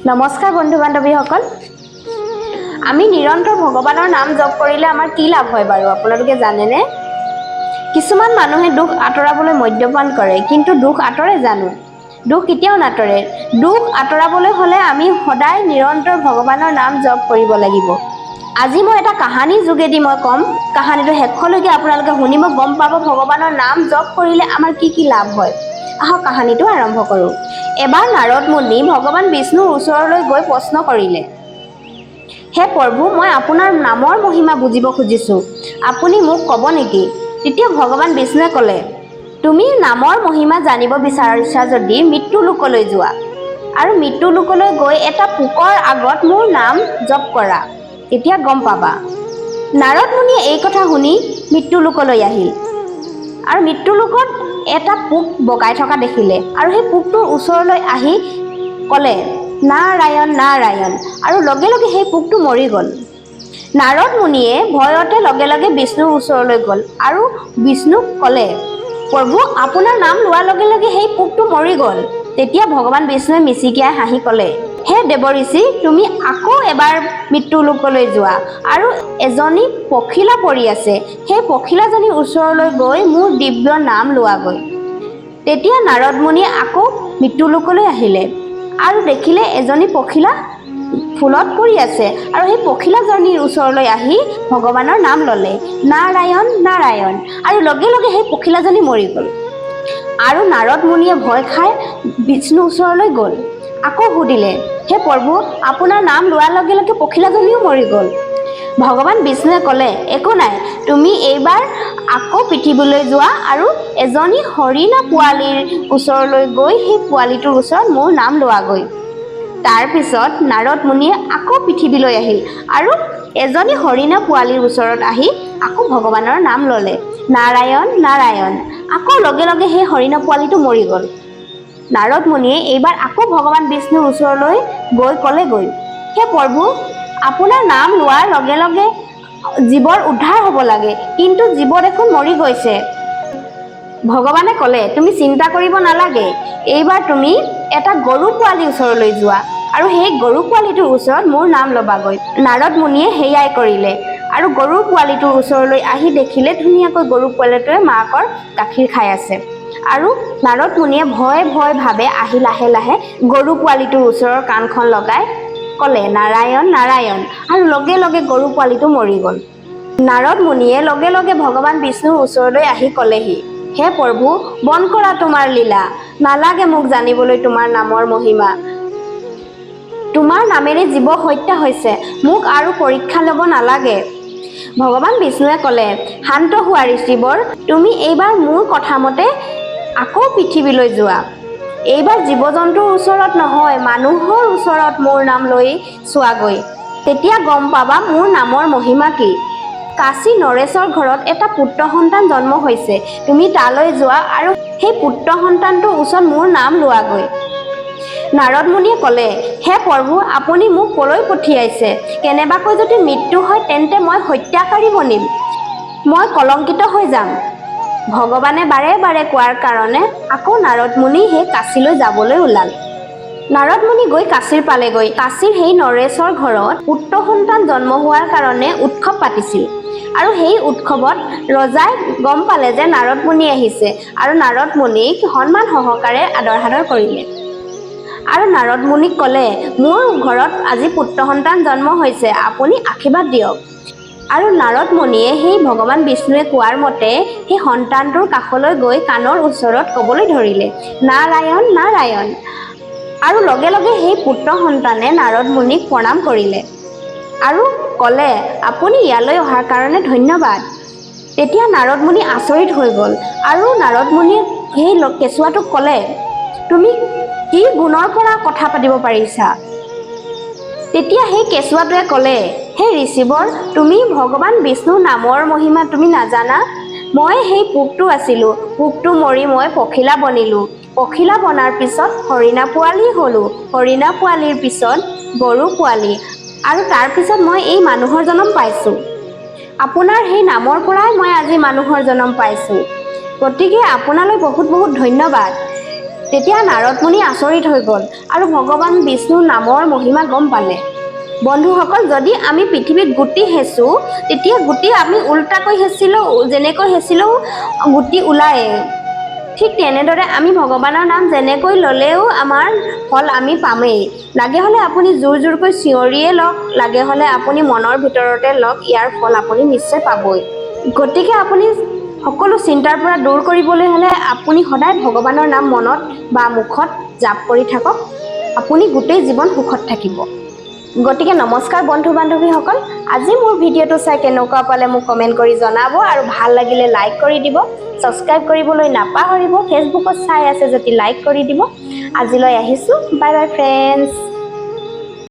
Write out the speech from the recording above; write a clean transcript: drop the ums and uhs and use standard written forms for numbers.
নমস্কাৰ বন্ধু বান্ধৱীসকল, আমি নিৰন্তৰ ভগৱানৰ নাম জপ কৰিলে আমাৰ কি লাভ হয় বাৰু আপোনালোকে জানেনে? কিছুমান মানুহে দুখ আঁতৰাবলৈ মদ্যপান কৰে, কিন্তু দুখ আঁতৰে জানো? দুখ কেতিয়াও নাতৰে। দুখ আঁতৰাবলৈ হ'লে আমি সদায় নিৰন্তৰ ভগৱানৰ নাম জপ কৰিব লাগিব। আজি মই এটা কাহিনীৰ যোগেদি মই ক'ম, কাহিনীটো শেষলৈকে আপোনালোকে শুনিব, গম পাব ভগৱানৰ নাম জপ কৰিলে আমাৰ কি কি লাভ হয়। আহক কাহিনীটো আৰম্ভ কৰোঁ। এবাৰ নাৰদ মুনি ভগৱান বিষ্ণুৰ ওচৰলৈ গৈ প্ৰশ্ন কৰিলে, হে প্ৰভু, মই আপোনাৰ নামৰ মহিমা বুজিব খুজিছোঁ, আপুনি মোক ক'ব নেকি? তেতিয়া ভগৱান বিষ্ণুৱে ক'লে, তুমি নামৰ মহিমা জানিব বিচাৰিছা যদি মৃত্যু লোকলৈ যোৱা আৰু মৃত্যু লোকলৈ গৈ এটা পোকৰ আগত মোৰ নাম জপ কৰা, তেতিয়া গম পাবা। নাৰদ মুনিয়ে এই কথা শুনি মৃত্যু লোকলৈ আহিল আৰু মৃত্যু লোকত এটা পোক বগাই থকা দেখিলে আৰু সেই পোকটোৰ ওচৰলৈ আহি ক'লে, নাৰায়ণ নাৰায়ণ, আৰু লগে লগে সেই পোকটো মৰি গ'ল। নাৰদ মুনিয়ে ভয়তে লগে লগে বিষ্ণুৰ ওচৰলৈ গ'ল আৰু বিষ্ণুক ক'লে, প্ৰভু, আপোনাৰ নাম লোৱাৰ লগে লগে সেই পোকটো মৰি গ'ল। তেতিয়া ভগৱান বিষ্ণুৱে মিচিকিয়াই হাঁহি ক'লে, হে দেৱঋষি, তুমি আকৌ এবাৰ মৃত্যু লোকলৈ যোৱা আৰু এজনী পখিলা পৰি আছে, সেই পখিলাজনীৰ ওচৰলৈ গৈ মোৰ দিব্য নাম লোৱাগৈ। তেতিয়া নাৰদ মুনিয়ে আকৌ মৃত্যু লোকলৈ আহিলে আৰু দেখিলে এজনী পখিলা ফুলত পৰি আছে আৰু সেই পখিলাজনীৰ ওচৰলৈ আহি ভগৱানৰ নাম ল'লে, নাৰায়ণ নাৰায়ণ, আৰু লগে লগে সেই পখিলাজনী মৰি গ'ল। আৰু নাৰদ মুনিয়ে ভয় খাই বিষ্ণুৰ ওচৰলৈ গ'ল। আকৌ সুধিলে, হে প্ৰভু, আপোনাৰ নাম লোৱাৰ লগে লগে পখিলাজনীও মৰি গ'ল। ভগৱান বিষ্ণুৱে ক'লে, একো নাই, তুমি এইবাৰ আকৌ পৃথিৱীলৈ যোৱা আৰু এজনী হৰিণা পোৱালীৰ ওচৰলৈ গৈ সেই পোৱালীটোৰ ওচৰত মোৰ নাম লোৱাগৈ। তাৰ পিছত নাৰদ মুনিয়ে আকৌ পৃথিৱীলৈ আহিল আৰু এজনী হৰিণা পোৱালীৰ ওচৰত আহি আকৌ ভগৱানৰ নাম ল'লে, নাৰায়ণ নাৰায়ণ, আকৌ লগে লগে সেই হৰিণা পোৱালীটো মৰি গ'ল। নাৰদ মুনিয়ে এইবাৰ আকৌ ভগৱান বিষ্ণুৰ ওচৰলৈ গৈ ক'লেগৈ, হে প্ৰভু, আপোনাৰ নাম লোৱাৰ লগে লগে জীৱৰ উদ্ধাৰ হ'ব লাগে, কিন্তু জীৱ দেখোন মৰি গৈছে। ভগৱানে ক'লে, তুমি চিন্তা কৰিব নালাগে, এইবাৰ তুমি এটা গৰু পোৱালীৰ ওচৰলৈ যোৱা আৰু সেই গৰু পোৱালীটোৰ ওচৰত মোৰ নাম ল'বাগৈ। নাৰদ মুনিয়ে সেয়াই কৰিলে আৰু গৰু পোৱালীটোৰ ওচৰলৈ আহি দেখিলে ধুনীয়াকৈ গৰু পোৱালীটোৱে মাকৰ গাখীৰ খাই আছে আৰু নাৰদ মুনিয়ে ভয় ভয় ভাৱে আহি লাহে লাহে গৰু পোৱালীটোৰ ওচৰৰ কাণখন লগাই ক'লে, নাৰায়ণ নাৰায়ণ, আৰু লগে লগে গৰু পোৱালীটো মৰি গ'ল। নাৰদ মুনিয়ে লগে লগে ভগৱান বিষ্ণুৰ ওচৰলৈ আহি ক'লেহি, হে প্ৰভু, বন্ধ কৰা তোমাৰ লীলা, নালাগে মোক জানিবলৈ তোমাৰ নামৰ মহিমা। তোমাৰ নামেৰে জীৱ হত্যা হৈছে, মোক আৰু পৰীক্ষা ল'ব নালাগে। ভগৱান বিষ্ণুৱে ক'লে, শান্ত হোৱা ঋষিবৰ, তুমি এইবাৰ মোৰ কথা মতে আকৌ পৃথিৱীলৈ যোৱা। এইবাৰ জীৱ জন্তুৰ ওচৰত নহয়, মানুহৰ ওচৰত মোৰ নাম লৈ চোৱাগৈ, তেতিয়া গম পাবা মোৰ নামৰ মহিমা কি। কাশী নৰেশৰ ঘৰত এটা পুত্ৰ সন্তান জন্ম হৈছে, তুমি তালৈ যোৱা আৰু সেই পুত্ৰ সন্তানটোৰ ওচৰত মোৰ নাম লোৱাগৈ। নাৰদ মুনিয়ে ক'লে, হে প্ৰভু, আপুনি মোক কলৈ পঠিয়াইছে? কেনেবাকৈ যদি মৃত্যু হয় তেন্তে মই হত্যাকাৰী বনিম, মই কলংকিত হৈ যাম। ভগৱানে বাৰে বাৰে কোৱাৰ কাৰণে আকৌ নাৰদ মুনি সেই কাশীলৈ যাবলৈ ওলাল। নাৰদ মুনি গৈ কাশীৰ পালেগৈ। কাশীৰ সেই নৰেশৰ ঘৰত পুত্ৰ সন্তান জন্ম হোৱাৰ কাৰণে উৎসৱ পাতিছিল আৰু সেই উৎসৱত ৰজাই গম পালে যে নাৰদ মুনি আহিছে আৰু নাৰদ মুনিক সন্মান সহকাৰে আদৰ সাদৰ কৰিলে আৰু নাৰদ মুনিক ক'লে, মোৰ ঘৰত আজি পুত্ৰ সন্তান জন্ম হৈছে, আপুনি আশীৰ্বাদ দিয়ক। আৰু নাৰদ মুনিয়ে সেই ভগৱান বিষ্ণুৱে কোৱাৰ মতে সেই সন্তানটোৰ কাষলৈ গৈ কাণৰ ওচৰত ক'বলৈ ধৰিলে, নাৰায়ণ নাৰায়ণ, আৰু লগে লগে সেই পুত্ৰ সন্তানে নাৰদ মুনিক প্ৰণাম কৰিলে আৰু ক'লে, আপুনি ইয়ালৈ অহাৰ কাৰণে ধন্যবাদ। তেতিয়া নাৰদ মুনি আচৰিত হৈ গ'ল আৰু নাৰদ মুনিয়ে সেই কেঁচুৱাটোক ক'লে, তুমি কি গুণৰ পৰা কথা পাতিব পাৰিছা? তেতিয়া সেই কেঁচুৱাটোৱে ক'লে, হে ঋষিবৰ, তুমি ভগৱান বিষ্ণুৰ নামৰ মহিমা তুমি নাজানা? মই সেই পোকটো আছিলোঁ, পোকটো মৰি মই পখিলা বনিলোঁ, পখিলা বনাৰ পিছত হৰিণা পোৱালী হ'লোঁ, হৰিণা পোৱালীৰ পিছত গৰু পোৱালী, আৰু তাৰ পিছত মই এই মানুহৰ জন্ম পাইছোঁ। আপোনাৰ সেই নামৰ পৰাই মই আজি মানুহৰ জন্ম পাইছোঁ, গতিকে আপোনালৈ বহুত বহুত ধন্যবাদ। তেতিয়া নাৰদ মুনি আচৰিত হৈ গ'ল আৰু ভগৱান বিষ্ণুৰ নামৰ মহিমা গম পালে। বন্ধুসকল, যদি আমি পৃথিৱীত গুটি হেঁচো তেতিয়া গুটি আমি উল্টাকৈ হেঁচিলেও যেনেকৈ হেঁচিলেও গুটি ওলায়ে। ঠিক তেনেদৰে আমি ভগৱানৰ নাম যেনেকৈ ল'লেও আমাৰ ফল আমি পামেই। লাগে হ'লে আপুনি জোৰ জোৰকৈ চিঞৰিয়ে লওক, লাগে হ'লে আপুনি মনৰ ভিতৰতে লওক, ইয়াৰ ফল আপুনি নিশ্চয় পাবই। গতিকে আপুনি সকলো চিন্তাৰ পৰা দূৰ কৰিবলৈ হ'লে আপুনি সদায় ভগৱানৰ নাম মনত বা মুখত জাপ কৰি থাকক, আপুনি গোটেই জীৱন সুখত থাকিব। গতিকে নমস্কাৰ বন্ধু বান্ধৱীসকল, আজি মোৰ ভিডিঅ'টো চাই কেনেকুৱা পালে মোক কমেণ্ট কৰি জনাব আৰু ভাল লাগিলে লাইক কৰি দিব, ছাবস্ক্ৰাইব কৰিবলৈ নাপাহৰিব। ফেচবুকত চাই আছে যদি লাইক কৰি দিব। আজিলৈ আহিছোঁ, বাই বাই ফ্ৰেণ্ডছ।